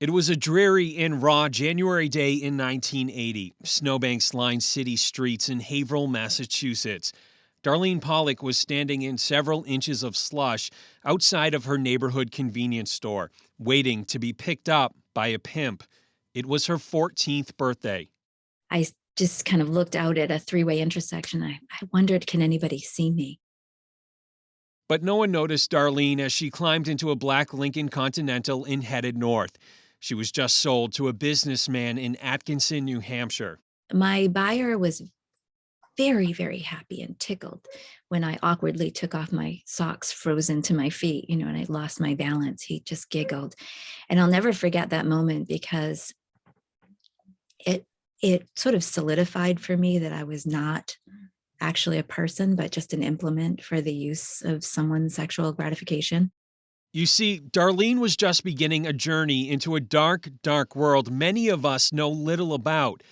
It was a dreary and raw January day in 1980. Snowbanks lined city streets in Haverhill, Massachusetts. Darlene Pollock was standing in several inches of slush outside of her neighborhood convenience store, waiting to be picked up by a pimp. It was her 14th birthday. I just kind of looked out at a three-way intersection. I wondered, can anybody see me? But no one noticed Darlene as she climbed into a black Lincoln Continental and headed north. She was just sold to a businessman in Atkinson, New Hampshire. My buyer was very, very happy and tickled when I awkwardly took off my socks frozen to my feet, and I lost my balance. He just giggled. And I'll never forget that moment because it sort of solidified for me that I was not actually a person, but just an implement for the use of someone's sexual gratification. You see, Darlene was just beginning a journey into a dark, dark world many of us know little about,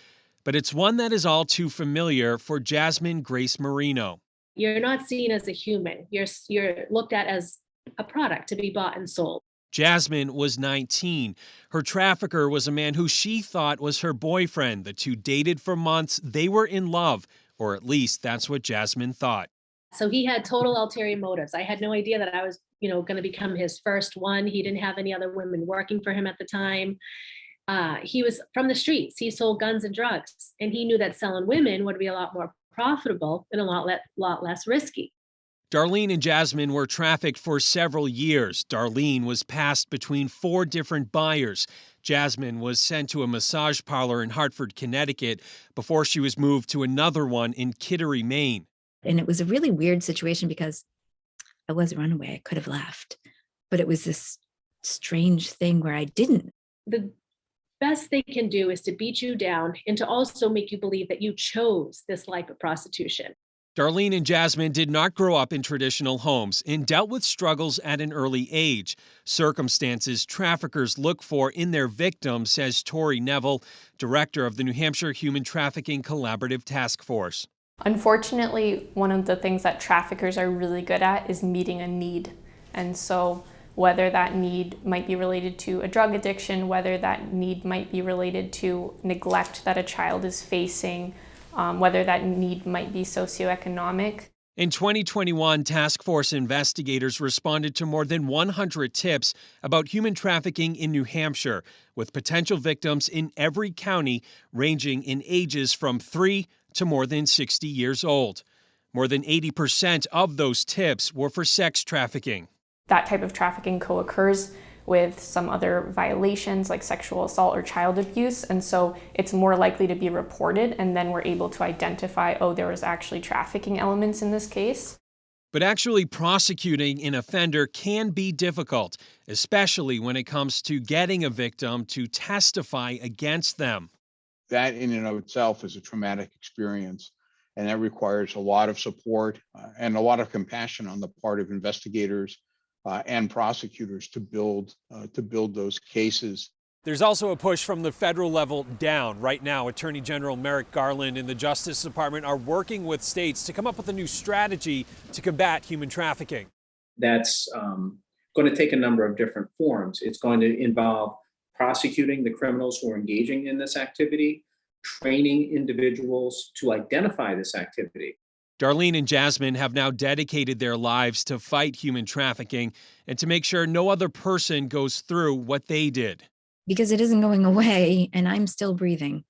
but it's one that is all too familiar for Jasmine Grace Marino. You're not seen as a human. You're looked at as a product to be bought and sold. Jasmine was 19. Her trafficker was a man who she thought was her boyfriend. The two dated for months. They were in love, or at least that's what Jasmine thought. So he had total ulterior motives. I had no idea that I was, going to become his first one. He didn't have any other women working for him at the time. He was from the streets. He sold guns and drugs, and he knew that selling women would be a lot more profitable and a lot less risky. Darlene and Jasmine were trafficked for several years. Darlene was passed between 4 different buyers. Jasmine was sent to a massage parlor in Hartford, Connecticut, before she was moved to another one in Kittery, Maine. And it was a really weird situation because I was a runaway. I could have left, but it was this strange thing where I didn't. The best they can do is to beat you down and to also make you believe that you chose this life of prostitution. Darlene and Jasmine did not grow up in traditional homes and dealt with struggles at an early age. Circumstances traffickers look for in their victims, says Tori Neville, director of the New Hampshire Human Trafficking Collaborative Task Force. Unfortunately, one of the things that traffickers are really good at is meeting a need. And so whether that need might be related to a drug addiction, whether that need might be related to neglect that a child is facing, whether that need might be socioeconomic. In 2021, task force investigators responded to more than 100 tips about human trafficking in New Hampshire, with potential victims in every county ranging in ages from 3 to more than 60 years old. More than 80% of those tips were for sex trafficking. That type of trafficking co-occurs with some other violations like sexual assault or child abuse, and so it's more likely to be reported, and then we're able to identify, there was actually trafficking elements in this case. But actually prosecuting an offender can be difficult, especially when it comes to getting a victim to testify against them. That in and of itself is a traumatic experience, and that requires a lot of support and a lot of compassion on the part of investigators and prosecutors to build those cases. There's also a push from the federal level down. Right now, Attorney General Merrick Garland and the Justice Department are working with states to come up with a new strategy to combat human trafficking. That's going to take a number of different forms. It's going to involve prosecuting the criminals who are engaging in this activity, training individuals to identify this activity. Darlene and Jasmine have now dedicated their lives to fight human trafficking and to make sure no other person goes through what they did. Because it isn't going away and I'm still breathing.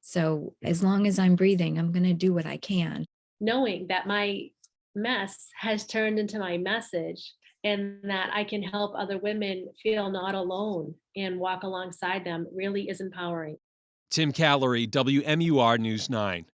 So as long as I'm breathing, I'm going to do what I can. Knowing that my mess has turned into my message and that I can help other women feel not alone and walk alongside them really is empowering. Tim Callery, WMUR News 9.